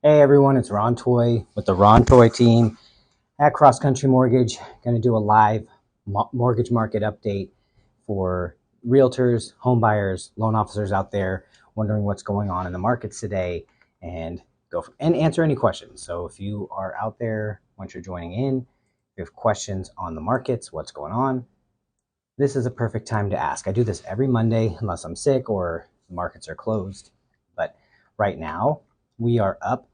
Hey everyone, it's Ron Toy with the Ron Toy team at Cross Country Mortgage. Going to do a live mortgage market update for realtors, home buyers, loan officers out there wondering what's going on in the markets today, and and answer any questions. So if you are out there, once you're joining in, if you have questions on the markets, what's going on, this is a perfect time to ask. I do this every Monday unless I'm sick or the markets are closed. But right now we are up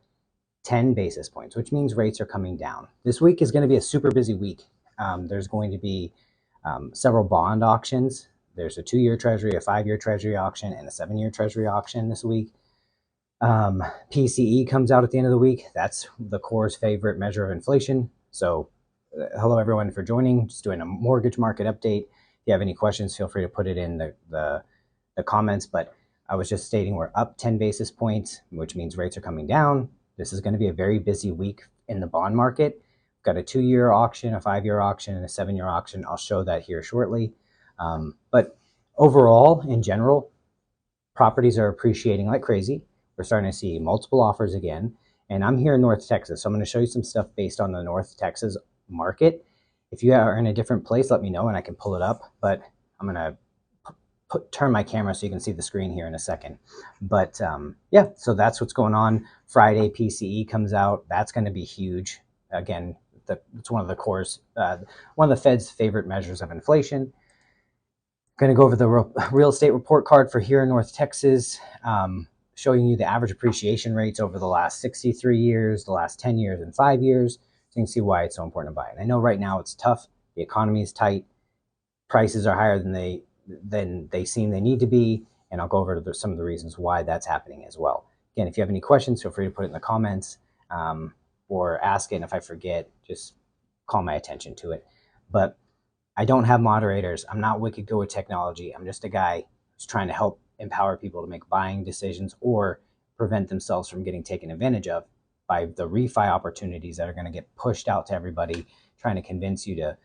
10 basis points, which means rates are coming down. This week is going to be a super busy week. There's going to be several bond auctions. There's a 2-year treasury, a 5-year treasury auction, and a 7-year treasury auction this week. PCE comes out at the end of the week. That's the Core's favorite measure of inflation. So hello everyone for joining. Just doing a mortgage market update. If you have any questions, feel free to put it in the comments. But I was just stating we're up 10 basis points, which means rates are coming down. This is going to be a very busy week in the bond market. We've got a 2-year auction, a 5-year auction, and a 7-year auction. I'll show that here shortly. But overall, in general, properties are appreciating like crazy. We're starting to see multiple offers again. And I'm here in North Texas, so I'm going to show you some stuff based on the North Texas market. If you are in a different place, let me know and I can pull it up. But I'm going to turn my camera so you can see the screen here in a second. But yeah, so that's what's going on. Friday, PCE comes out. That's going to be huge. Again, it's one of the Core's, one of the Fed's favorite measures of inflation. Going to go over the real estate report card for here in North Texas, showing you the average appreciation rates over the last 63 years, the last 10 years, and 5 years. So you can see why it's so important to buy it. I know right now it's tough. The economy is tight. Prices are higher than they seem they need to be, and I'll go over to some of the reasons why that's happening as well. Again, if you have any questions, feel free to put it in the comments or ask it, and if I forget, just call my attention to it. But I don't have moderators. I'm not wicked good with technology. I'm just a guy who's trying to help empower people to make buying decisions or prevent themselves from getting taken advantage of by the refi opportunities that are going to get pushed out to everybody, trying to convince you to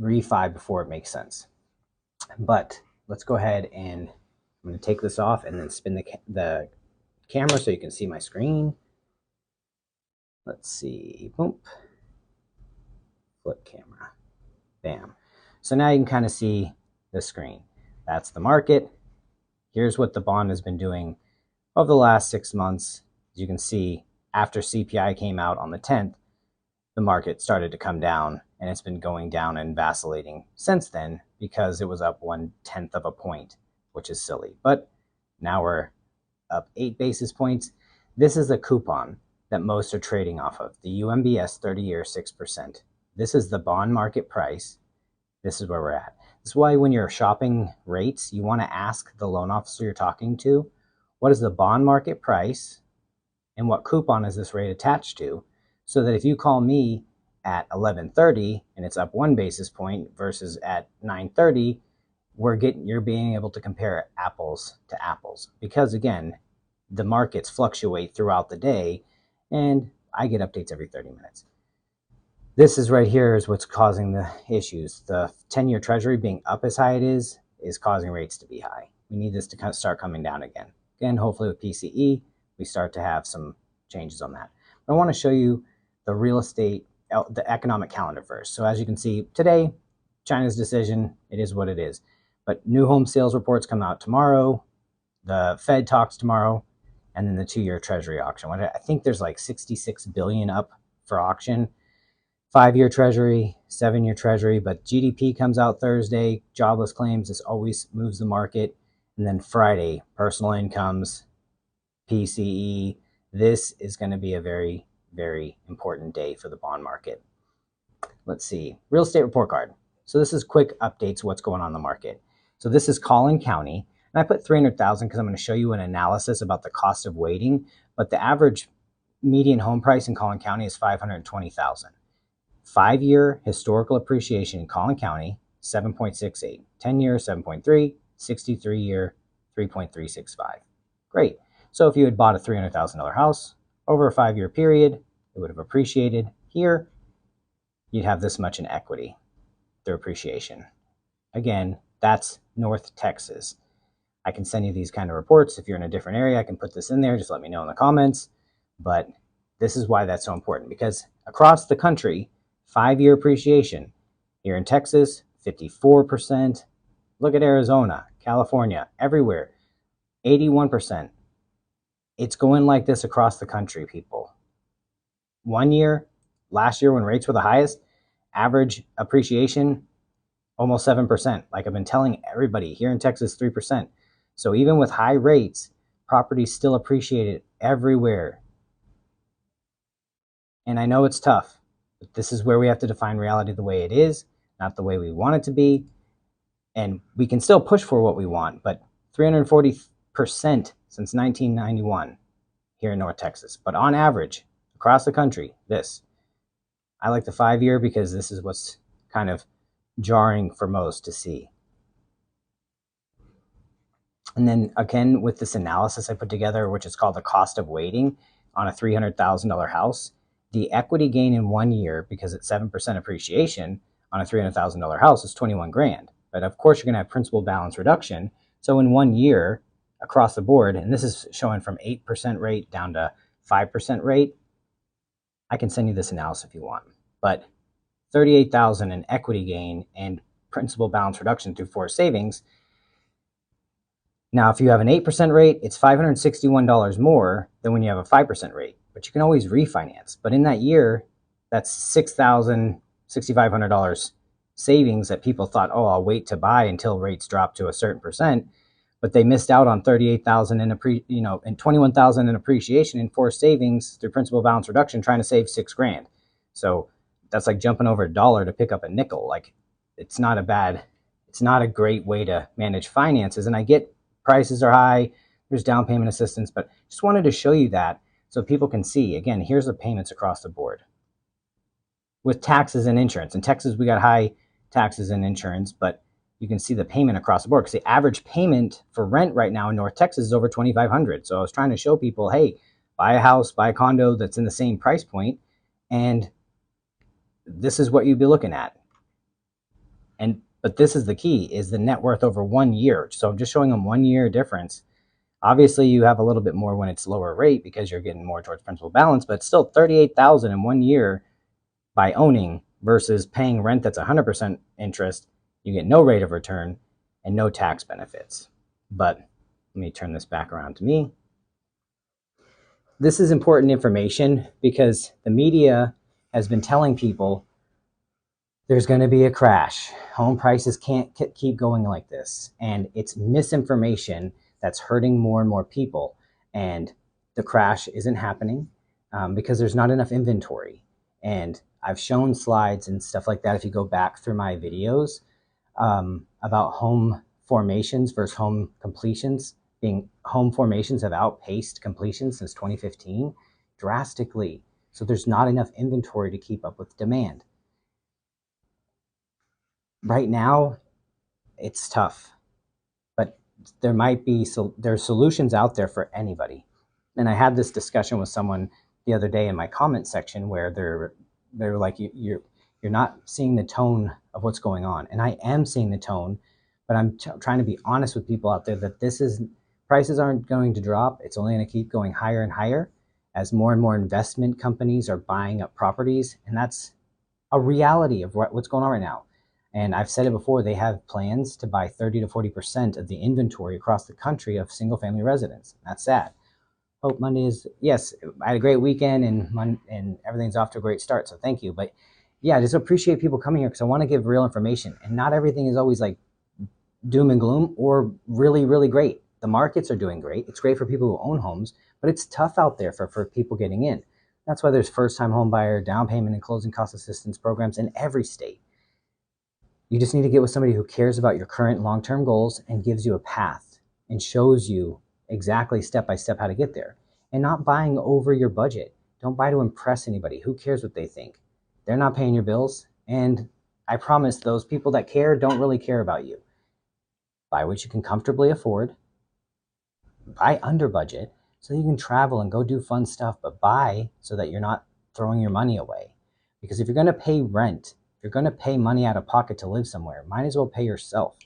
refi before it makes sense. But let's go ahead and I'm going to take this off and then spin the camera so you can see my screen. Let's see. Boom. Flip camera. Bam. So now you can kind of see the screen. That's the market. Here's what the bond has been doing over the last 6 months. As you can see, after CPI came out on the 10th, the market started to come down, and it's been going down and vacillating since then because it was up 1/10 of a point, which is silly. But now we're up 8 basis points. This is the coupon that most are trading off of, the UMBS 30-year 6%. This is the bond market price. This is where we're at. This is why when you're shopping rates, you want to ask the loan officer you're talking to, what is the bond market price and what coupon is this rate attached to? So that if you call me at 11:30 and it's up 1 basis point versus at 9:30, you're being able to compare apples to apples. Because again, the markets fluctuate throughout the day and I get updates every 30 minutes. This is right here is what's causing the issues. The 10-year treasury being up as high it is causing rates to be high. We need this to kind of start coming down again. Again, hopefully with PCE, we start to have some changes on that. But I want to show you the real estate, the economic calendar first. So as you can see today, China's decision, it is what it is. But new home sales reports come out tomorrow. The Fed talks tomorrow, and then the 2-year treasury auction. I think there's like 66 billion up for auction. 5-year treasury, 7-year treasury, but GDP comes out Thursday, jobless claims, this always moves the market. And then Friday, personal incomes, PCE. This is going to be a very, very important day for the bond market. Let's see, real estate report card. So this is quick updates, what's going on in the market. So this is Collin County, and I put 300,000 because I'm going to show you an analysis about the cost of waiting, but the average median home price in Collin County is 520,000. 5-year historical appreciation in Collin County, 7.68. 10-year, 7.3. 63-year, 3.365. Great. So if you had bought a $300,000 house over a 5-year period, it would have appreciated. Here, you'd have this much in equity through appreciation. Again, that's North Texas. I can send you these kind of reports. If you're in a different area, I can put this in there. Just let me know in the comments. But this is why that's so important, because across the country, 5-year appreciation. Here in Texas, 54%. Look at Arizona, California, everywhere, 81%. It's going like this across the country, people. 1 year, last year when rates were the highest, average appreciation almost 7%. Like I've been telling everybody, here in Texas, 3%. So even with high rates, properties still appreciated everywhere. And I know it's tough, but this is where we have to define reality the way it is, not the way we want it to be. And we can still push for what we want, but 340% since 1991 here in North Texas. But on average, across the country, this. I like the 5-year because this is what's kind of jarring for most to see. And then again, with this analysis I put together, which is called the cost of waiting on a $300,000 house, the equity gain in 1 year, because it's 7% appreciation on a $300,000 house, is 21 grand. But of course, you're going to have principal balance reduction. So in 1 year across the board, and this is showing from 8% rate down to 5% rate. I can send you this analysis if you want, but 38,000 in equity gain and principal balance reduction through forced savings. Now, if you have an 8% rate, it's $561 more than when you have a 5% rate, but you can always refinance. But in that year, that's $6,000, $6,500 savings that people thought, oh, I'll wait to buy until rates drop to a certain percent. But they missed out on 38,000 and 21,000 in appreciation in forced savings through principal balance reduction, trying to save $6 grand. So that's like jumping over a dollar to pick up a nickel. Like, it's not a great way to manage finances. And I get prices are high, there's down payment assistance, but just wanted to show you that so people can see. Again, here's the payments across the board with taxes and insurance. In Texas, we got high taxes and insurance, but you can see the payment across the board, because the average payment for rent right now in North Texas is over $2,500. So I was trying to show people, hey, buy a house, buy a condo that's in the same price point, and this is what you'd be looking at. But this is the key, is the net worth over 1 year. So I'm just showing them 1 year difference. Obviously, you have a little bit more when it's lower rate because you're getting more towards principal balance, but still 38,000 in 1 year by owning versus paying rent that's 100% interest. You get no rate of return and no tax benefits. But let me turn this back around to me. This is important information because the media has been telling people there's going to be a crash. Home prices can't keep going like this. And it's misinformation that's hurting more and more people. And the crash isn't happening because there's not enough inventory. And I've shown slides and stuff like that if you go back through my videos about home formations versus home completions. Home formations have outpaced completions since 2015 drastically. So there's not enough inventory to keep up with demand. Right now, it's tough, but there's solutions out there for anybody. And I had this discussion with someone the other day in my comment section where they're like, you're not seeing the tone of what's going on. And I am seeing the tone, but I'm trying to be honest with people out there that prices aren't going to drop. It's only going to keep going higher and higher as more and more investment companies are buying up properties. And that's a reality of what's going on right now. And I've said it before, they have plans to buy 30 to 40% of the inventory across the country of single family residents. That's sad. Hope Monday is, yes, I had a great weekend and everything's off to a great start. So thank you. But yeah, I just appreciate people coming here because I want to give real information. And not everything is always like doom and gloom or really, really great. The markets are doing great. It's great for people who own homes, but it's tough out there for people getting in. That's why there's first-time home buyer, down payment, and closing cost assistance programs in every state. You just need to get with somebody who cares about your current long-term goals and gives you a path and shows you exactly step by step how to get there, and not buying over your budget. Don't buy to impress anybody. Who cares what they think? They're not paying your bills. And I promise those people that care don't really care about you. Buy what you can comfortably afford. Buy under budget so you can travel and go do fun stuff, but buy so that you're not throwing your money away. Because if you're going to pay rent, if you're going to pay money out of pocket to live somewhere, might as well pay yourself.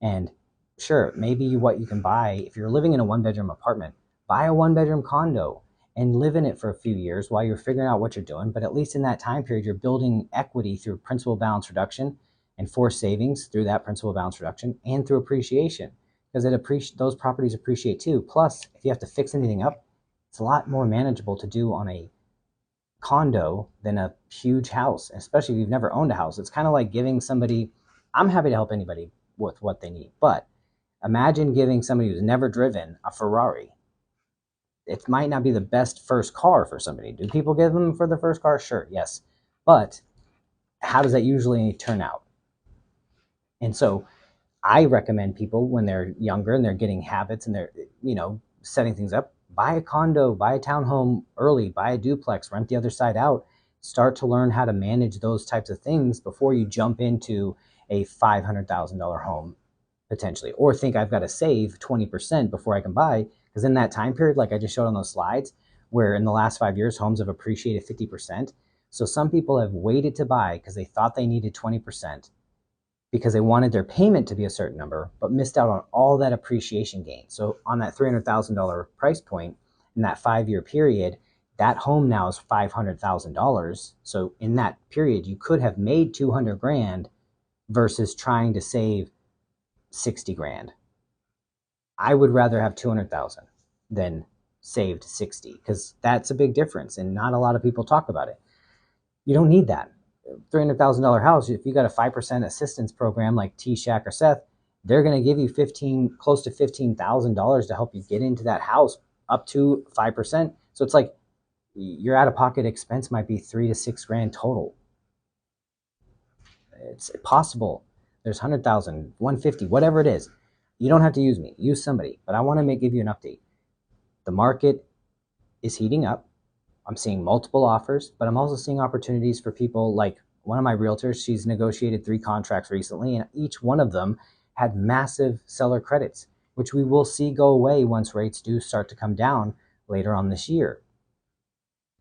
And sure, maybe what you can buy, if you're living in a one-bedroom apartment, buy a one-bedroom condo and live in it for a few years while you're figuring out what you're doing. But at least in that time period, you're building equity through principal balance reduction and forced savings through that principal balance reduction and through appreciation, because those properties appreciate too. Plus, if you have to fix anything up, it's a lot more manageable to do on a condo than a huge house, especially if you've never owned a house. It's kind of like giving somebody, I'm happy to help anybody with what they need, but imagine giving somebody who's never driven a Ferrari. It might not be the best first car for somebody. Do people give them for the first car? Sure, yes. But how does that usually turn out? And so I recommend people when they're younger and they're getting habits and they're, setting things up, buy a condo, buy a townhome early, buy a duplex, rent the other side out, start to learn how to manage those types of things before you jump into a $500,000 home potentially, or think I've got to save 20% before I can buy. Because in that time period, like I just showed on those slides, where in the last 5 years, homes have appreciated 50%. So some people have waited to buy because they thought they needed 20%, because they wanted their payment to be a certain number, but missed out on all that appreciation gain. So on that $300,000 price point in that 5-year period, that home now is $500,000. So in that period, you could have made 200 grand versus trying to save 60 grand. I would rather have 200,000 than saved 60, because that's a big difference and not a lot of people talk about it. You don't need that. $300,000 house, if you got a 5% assistance program like T-Shack or Seth, they're going to give you close to $15,000 to help you get into that house up to 5%. So it's like your out-of-pocket expense might be 3 to 6 grand total. It's possible. There's 100,000, 150, whatever it is. You don't have to use me. Use somebody. But I want to give you an update. The market is heating up. I'm seeing multiple offers, but I'm also seeing opportunities for people like one of my realtors. She's negotiated 3 contracts recently, and each one of them had massive seller credits, which we will see go away once rates do start to come down later on this year.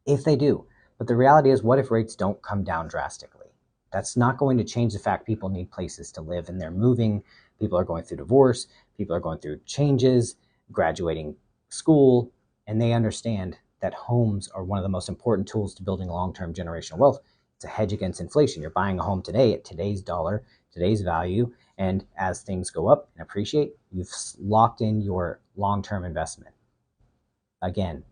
If they do. But the reality is, what if rates don't come down drastically? That's not going to change the fact people need places to live, and they're moving. People are going through divorce. People are going through changes, graduating school, and they understand that homes are one of the most important tools to building long-term generational wealth. It's a hedge against inflation. You're buying a home today at today's dollar, today's value, and as things go up and appreciate, you've locked in your long-term investment. Again,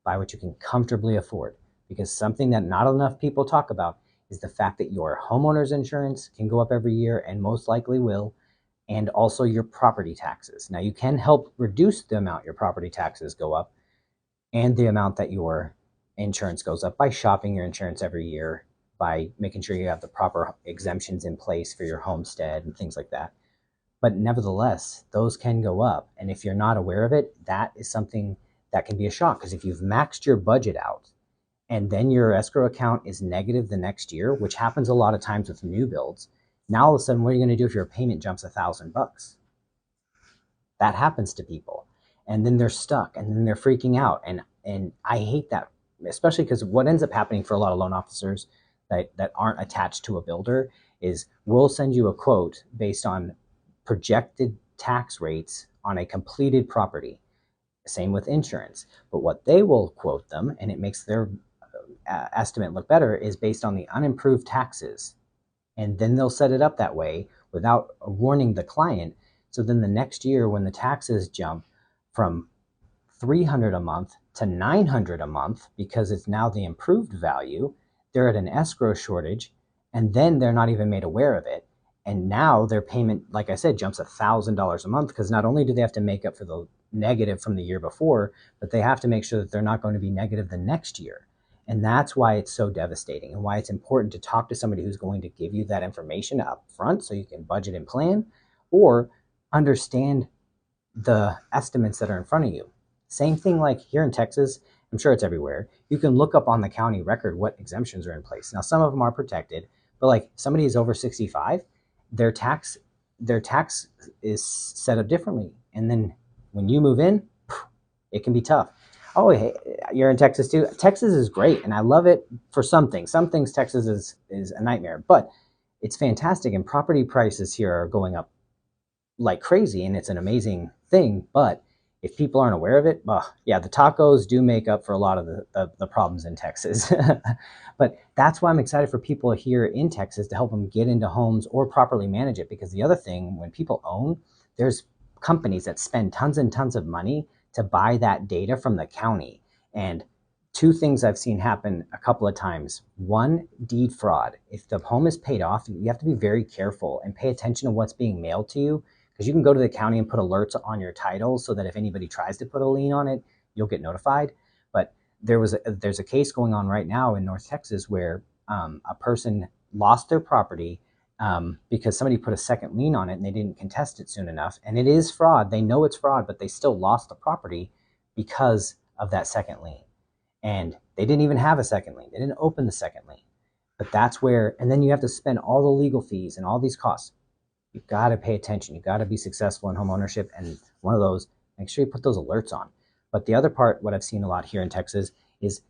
buy what you can comfortably afford, because something that not enough people talk about is the fact that your homeowner's insurance can go up every year and most likely will, and also your property taxes. Now, you can help reduce the amount your property taxes go up and the amount that your insurance goes up by shopping your insurance every year, by making sure you have the proper exemptions in place for your homestead and things like that. But nevertheless, those can go up. And if you're not aware of it, that is something that can be a shock. Because if you've maxed your budget out and then your escrow account is negative the next year, which happens a lot of times with new builds, now all of a sudden, what are you going to do if your payment jumps $1,000? That happens to people. And then they're stuck, and then they're freaking out. And I hate that, especially because what ends up happening for a lot of loan officers that aren't attached to a builder is we'll send you a quote based on projected tax rates on a completed property. Same with insurance. But what they will quote them, and it makes their estimate look better, is based on the unimproved taxes. And then they'll set it up that way without warning the client. So then the next year when the taxes jump from $300 a month to $900 a month, because it's now the improved value, they're at an escrow shortage, and then they're not even made aware of it. And now their payment, like I said, jumps $1,000 a month, because not only do they have to make up for the negative from the year before, but they have to make sure that they're not going to be negative the next year. And that's why it's so devastating, and why it's important to talk to somebody who's going to give you that information up front so you can budget and plan, or understand the estimates that are in front of you. Same thing like here in Texas, I'm sure it's everywhere. You can look up on the county record what exemptions are in place. Now, some of them are protected, but like somebody is over 65, their tax is set up differently. And then when you move in, it can be tough. Oh, hey, you're in Texas too? Texas is great, and I love it for some things. Some things Texas is a nightmare, but it's fantastic, and property prices here are going up like crazy, and it's an amazing thing. But if people aren't aware of it, well, yeah, the tacos do make up for a lot of the problems in Texas. But that's why I'm excited for people here in Texas to help them get into homes or properly manage it. Because the other thing, when people own, there's companies that spend tons and tons of money to buy that data from the county. And two things I've seen happen a couple of times. One, deed fraud. If the home is paid off, you have to be very careful and pay attention to what's being mailed to you, because you can go to the county and put alerts on your title so that if anybody tries to put a lien on it, you'll get notified. But there's a case going on right now in North Texas where a person lost their property because somebody put a second lien on it and they didn't contest it soon enough. And it is fraud. They know it's fraud, but they still lost the property because of that second lien. And they didn't even have a second lien. They didn't open the second lien. But that's where, and then you have to spend all the legal fees and all these costs. You've got to pay attention. You've got to be successful in home ownership. And one of those, make sure you put those alerts on. But the other part, what I've seen a lot here in Texas, is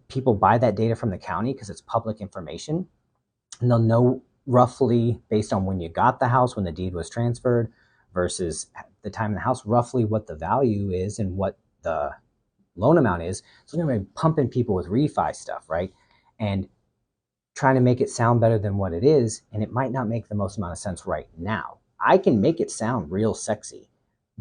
people buy that data from the county because it's public information. And they'll know roughly, based on when you got the house, when the deed was transferred versus the time of the house, roughly what the value is and what the loan amount is. So they're going to be pumping people with refi stuff, right? And trying to make it sound better than what it is, and it might not make the most amount of sense right now. I can make it sound real sexy,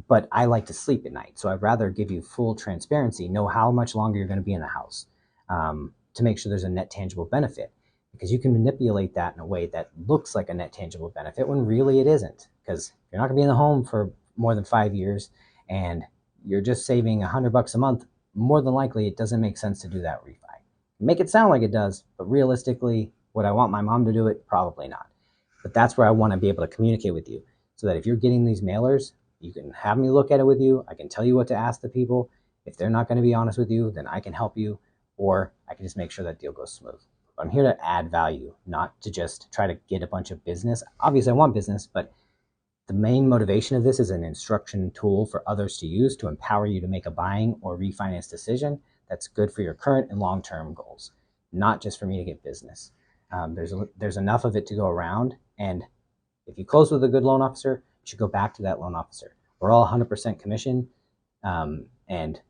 but I like to sleep at night. So I'd rather give you full transparency, know how much longer you're going to be in the house, to make sure there's a net tangible benefit, because you can manipulate that in a way that looks like a net tangible benefit when really it isn't, because you're not going to be in the home for more than 5 years and you're just saving $100 a month. More than likely, it doesn't make sense to do that refi. Make it sound like it does, but realistically, would I want my mom to do it? Probably not. But that's where I want to be able to communicate with you, so that if you're getting these mailers, you can have me look at it with you. I can tell you what to ask the people. If they're not going to be honest with you, then I can help you, or I can just make sure that deal goes smooth. But I'm here to add value, not to just try to get a bunch of business. Obviously, I want business, but the main motivation of this is an instruction tool for others to use to empower you to make a buying or refinance decision that's good for your current and long-term goals, not just for me to get business. There's enough of it to go around, and if you close with a good loan officer, you should go back to that loan officer. We're all 100% commission, and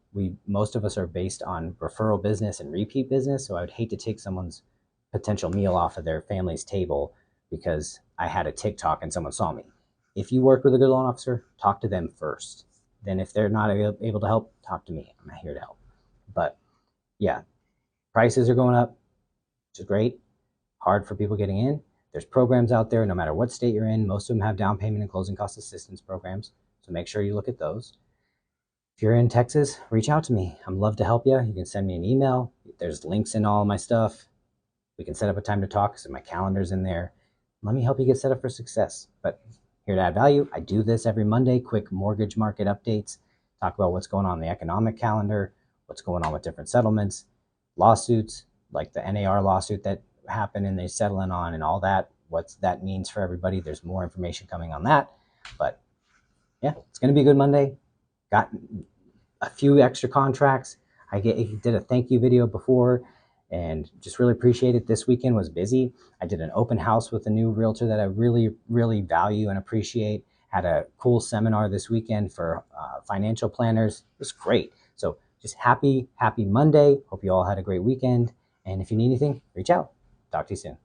most of us are based on referral business and repeat business. So I would hate to take someone's potential meal off of their family's table because I had a TikTok and someone saw me. If you work with a good loan officer, talk to them first. Then if they're not able to help, talk to me. I'm here to help. But yeah, prices are going up, which is great. Hard for people getting in. There's programs out there, no matter what state you're in. Most of them have down payment and closing cost assistance programs. So make sure you look at those. If you're in Texas, reach out to me. I'd love to help you. You can send me an email. There's links in all my stuff. We can set up a time to talk, so my calendar's in there. Let me help you get set up for success. But here to add value. I do this every Monday, quick mortgage market updates, talk about what's going on in the economic calendar, what's going on with different settlements, lawsuits, like the NAR lawsuit that happened and they're settling on and all that, what that means for everybody. There's more information coming on that. But yeah, it's going to be a good Monday. Got a few extra contracts. I did a thank you video before and just really appreciate it. This weekend was busy. I did an open house with a new realtor that I really, really value and appreciate. Had a cool seminar this weekend for financial planners. It was great. So just happy Monday. Hope you all had a great weekend. And if you need anything, reach out. Talk to you soon.